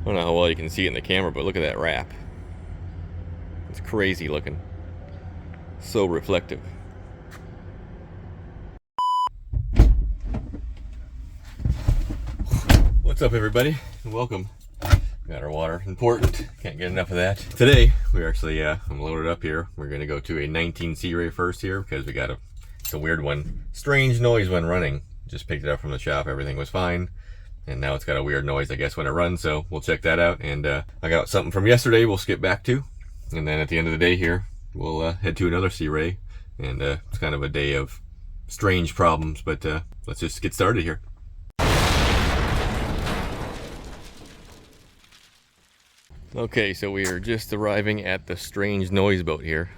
I don't know how well you can see it in the camera, but look at that wrap. It's crazy looking. So reflective. What's up, everybody? Welcome. Got our water. Important. Can't get enough of that. Today, we're actually, I'm loaded up here. We're going to go to a 19 Sea Ray first here because we got it's a weird one. Strange noise when running. Just picked it up from the shop. Everything was fine. And now it's got a weird noise, I guess, when it runs. So we'll check that out. And I got something from yesterday we'll skip back to. And then at the end of the day here, we'll head to another Sea Ray. And it's kind of a day of strange problems. But let's just get started here. Okay, so we are just arriving at the strange noise boat here.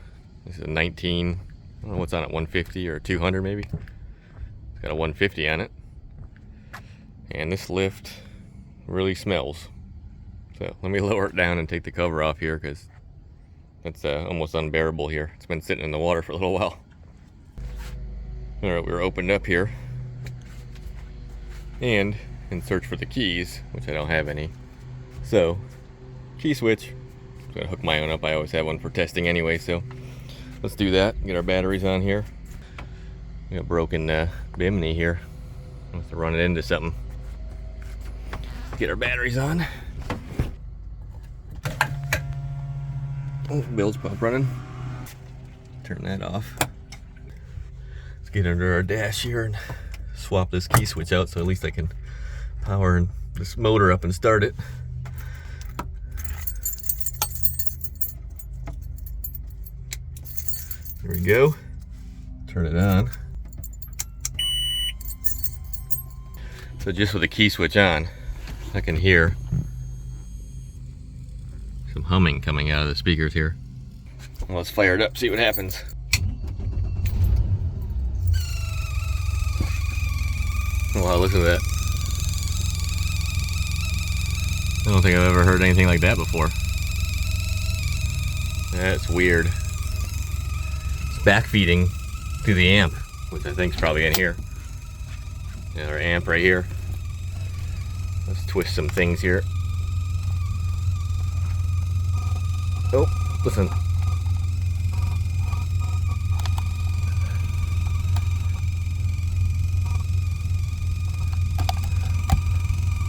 This is a 19, I don't know what's on it, 150 or 200 maybe. It's got a 150 on it. And this lift really smells. So let me lower it down and take the cover off here because that's almost unbearable here. It's been sitting in the water for a little while. Alright, we were opened up here. And in search for the keys, which I don't have any. So, key switch. I'm gonna hook my own up. I always have one for testing anyway, so let's do that. Get our batteries on here. We got a broken bimini here. I'll have to run it into something. Get our batteries on. Oh, bilge pump running. Turn that off. Let's get under our dash here and swap this key switch out so at least I can power this motor up and start it. There we go. Turn it on. So just with the key switch on, I can hear some humming coming out of the speakers here. Well, let's fire it up, see what happens. Wow, listen to that. I don't think I've ever heard anything like that before. That's weird. Backfeeding to the amp, which I think is probably in here. Yeah, our amp right here. Let's twist some things here. Oh, listen.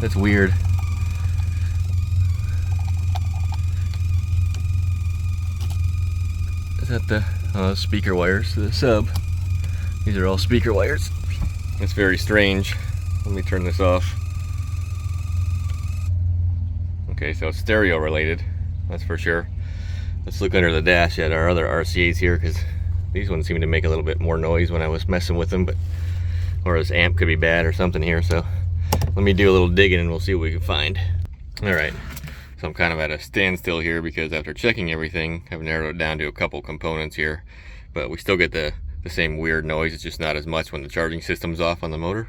That's weird. Is that the speaker wires to the sub? These are all speaker wires. It's very strange. Let me turn this off. Okay, so it's stereo related, that's for sure. Let's look under the dash at our other RCAs here because these ones seem to make a little bit more noise when I was messing with them, but or this amp could be bad or something here. So let me do a little digging and we'll see what we can find. All right. So I'm kind of at a standstill here because after checking everything, I've narrowed it down to a couple components here, but we still get the same weird noise. It's just not as much when the charging system's off on the motor,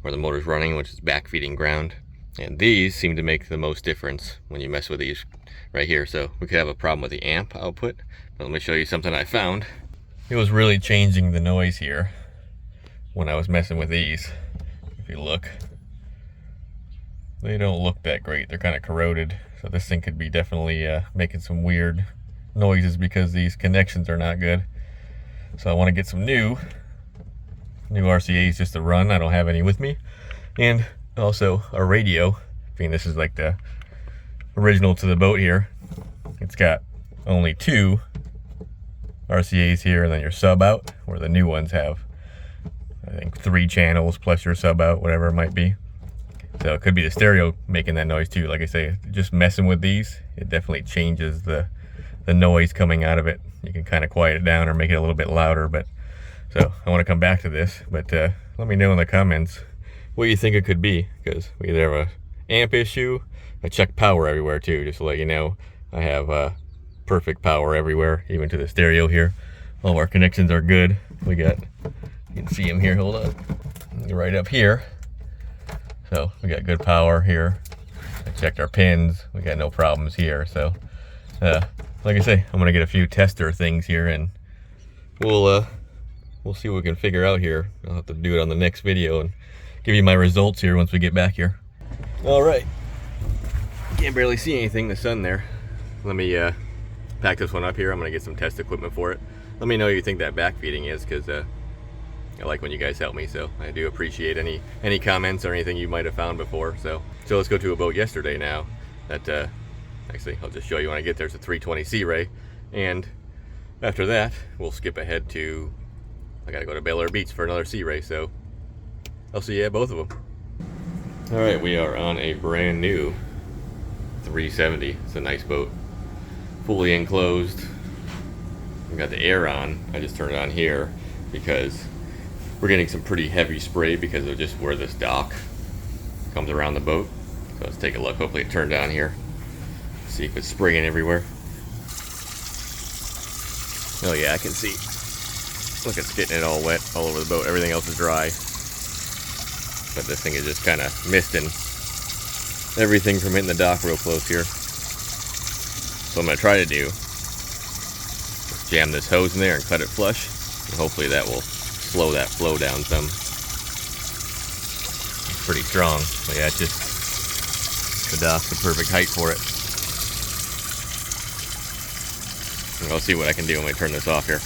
or the motor's running, which is backfeeding ground. And these seem to make the most difference when you mess with these right here. So we could have a problem with the amp output, but let me show you something I found. It was really changing the noise here when I was messing with these. If you look, they don't look that great. They're kind of corroded. So this thing could be definitely making some weird noises because these connections are not good. So I want to get some new RCAs just to run. I don't have any with me. And also a radio. I mean, this is like the original to the boat here. It's got only 2 RCAs here and then your sub out, where the new ones have, I think, 3 channels plus your sub out, whatever it might be. So it could be the stereo making that noise too. Like I say, just messing with these, it definitely changes the noise coming out of it. You can kind of quiet it down or make it a little bit louder. But so I want to come back to this, but let me know in the comments what you think it could be, because we either have a amp issue. I check power everywhere too, just to let you know. I have perfect power everywhere, even to the stereo here. All of our connections are good. We got, you can see them here, hold on, right up here. So we got good power here. I checked our pins, we got no problems here. So like I say, I'm gonna get a few tester things here and we'll see what we can figure out here. I'll have to do it on the next video and give you my results here once we get back here. All right, Can't barely see anything in the sun there. Let me pack this one up here. I'm gonna get some test equipment for it. Let me know what you think that backfeeding is, because I like when you guys help me, so I do appreciate any comments or anything you might have found before. So let's go to a boat yesterday now that actually I'll just show you when I get there. It's a 320 Sea Ray, and after that we'll skip ahead to, I gotta go to Bel Air Beach for another Sea Ray, so I'll see you at both of them. All right, we are on a brand new 370. It's a nice boat, fully enclosed. We got the air on. I just turned it on here because we're getting some pretty heavy spray because of just where this dock comes around the boat. So let's take a look. Hopefully it turned on here. See if it's spraying everywhere. Oh yeah, I can see. Look, it's getting it all wet all over the boat. Everything else is dry, but this thing is just kind of misting everything from hitting the dock real close here. So what I'm going to try to do is jam this hose in there and cut it flush, and hopefully that will slow that flow down some. It's pretty strong, but yeah, it's just, the dock's the perfect height for it. And I'll see what I can do when we turn this off here.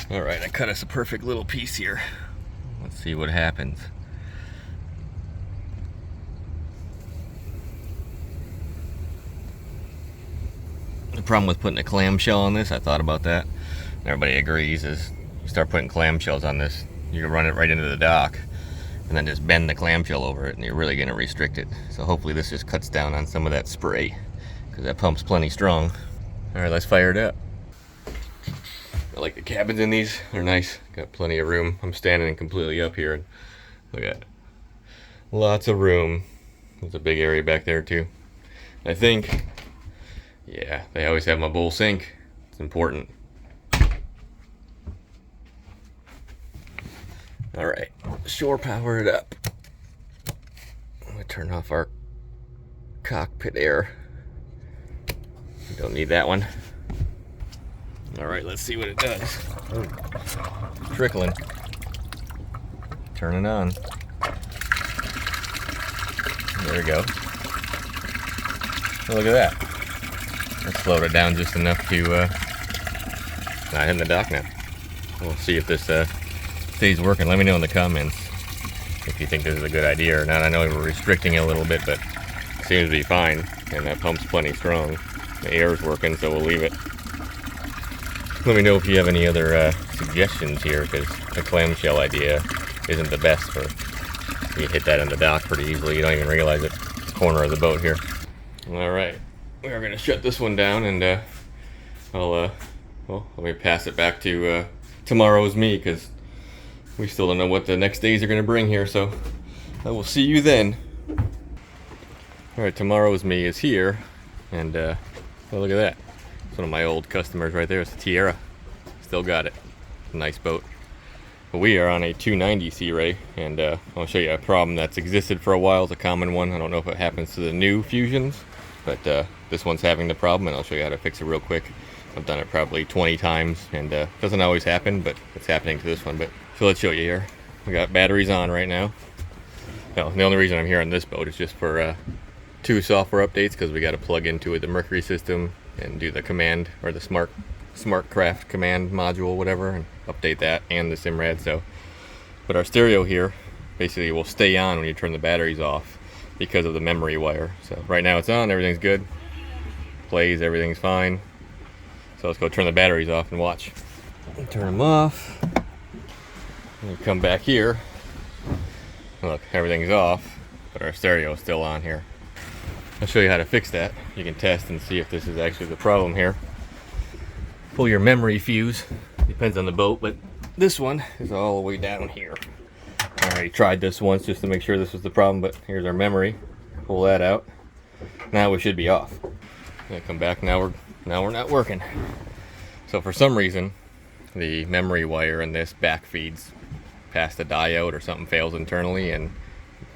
Alright, I cut us a perfect little piece here. Let's see what happens. The problem with putting a clamshell on this, I thought about that, and everybody agrees, is you start putting clamshells on this, you can run it right into the dock and then just bend the clamshell over it, and you're really going to restrict it. So hopefully this just cuts down on some of that spray, because that pump's plenty strong. Alright, let's fire it up. I like the cabins in these, they're nice, got plenty of room. I'm standing completely up here, and look at that. Lots of room. There's a big area back there too. I think, yeah, they always have my bowl sink. It's important. Alright, shore power it up. I'm gonna turn off our cockpit air. We don't need that one. Alright, let's see what it does. Oh, trickling. Turn it on. There we go. Oh, look at that. That slowed it down just enough to not hitting the dock now. We'll see if this stays working. Let me know in the comments if you think this is a good idea or not. I know we're restricting it a little bit, but it seems to be fine, and that pump's plenty strong. The air is working, so we'll leave it. Let me know if you have any other suggestions here, because the clamshell idea isn't the best for, you hit that in the dock pretty easily. You don't even realize it. Corner of the boat here. Alright, we are going to shut this one down, and well, let me pass it back to tomorrow's me, because we still don't know what the next days are going to bring here, so I will see you then. Alright, tomorrow's me is here, and well, look at that. It's one of my old customers right there. It's a Tiara. Still got it. Nice boat. But we are on a 290 Sea Ray, and I'll show you a problem that's existed for a while. It's a common one. I don't know if it happens to the new Fusions, but this one's having the problem, and I'll show you how to fix it real quick. I've done it probably 20 times, and doesn't always happen, but it's happening to this one. But so let's show you here. We got batteries on right now. Well, the only reason I'm here on this boat is just for 2 software updates, because we got to plug into it the Mercury system and do the command, or the SmartCraft command module, whatever, and update that, and the Simrad. So, but our stereo here basically will stay on when you turn the batteries off because of the memory wire. So right now it's on, everything's good, plays, everything's fine. So let's go turn the batteries off and watch. Turn them off. And you come back here. Look, everything's off, but our stereo is still on here. I'll show you how to fix that. You can test and see if this is actually the problem here. Pull your memory fuse. Depends on the boat, but this one is all the way down here. I already tried this once just to make sure this was the problem, but here's our memory. Pull that out. Now we should be off. Gonna come back, now we're not working. So for some reason, the memory wire in this back feeds past the diode, or something fails internally and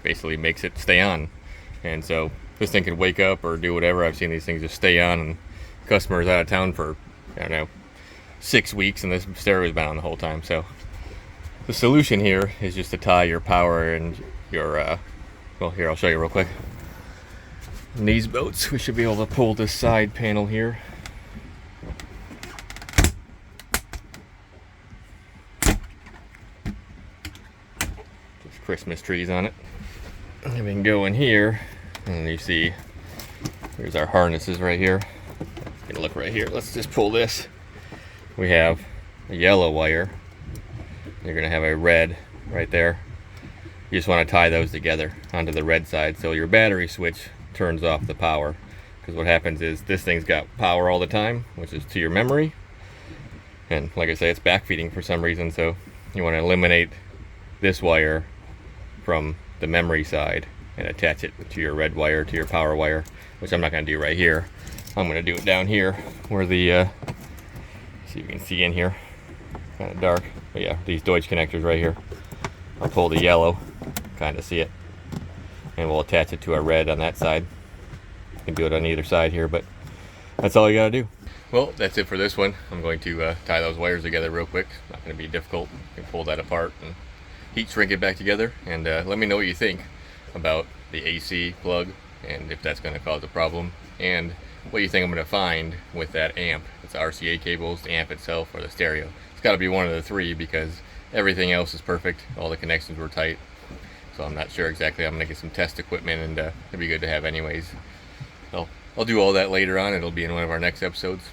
basically makes it stay on. And so this thing could wake up or do whatever. I've seen these things just stay on, and customers out of town for, I don't know, 6 weeks, and this stereo's been on the whole time. So the solution here is just to tie your power and your well, here, I'll show you real quick. In these boats, we should be able to pull this side panel here. Just Christmas trees on it. And we can go in here, and you see, here's our harnesses right here. Gonna look right here. Let's just pull this. We have a yellow wire. You're gonna have a red right there. You just want to tie those together onto the red side so your battery switch turns off the power, because what happens is this thing's got power all the time, which is to your memory, and like I say, it's backfeeding for some reason, so you want to eliminate this wire from the memory side and attach it to your red wire, to your power wire, which I'm not going to do right here. I'm going to do it down here where the see if you can see in here, kind of dark, but yeah, these Deutsch connectors right here. I'll pull the yellow, kind of see it, and we'll attach it to our red on that side. You can do it on either side here, but that's all you gotta do. Well, that's it for this one. I'm going to tie those wires together real quick. Not going to be difficult. You can pull that apart and heat shrink it back together, and let me know what you think about the AC plug and if that's going to cause a problem, and what you think I'm going to find with that amp. It's RCA cables, the amp itself, or the stereo. It's got to be one of the three, because everything else is perfect. All the connections were tight, so I'm not sure exactly. I'm going to get some test equipment, and it'd be good to have anyways. So I'll do all that later on. It'll be in one of our next episodes,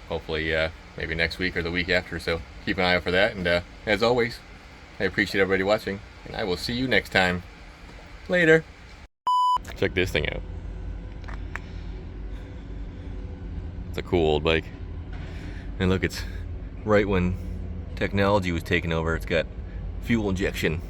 hopefully maybe next week or the week after, so keep an eye out for that. And as always, I appreciate everybody watching, and I will see you next time. Later. Check this thing out. It's a cool old bike. And look, it's right when technology was taken over. It's got fuel injection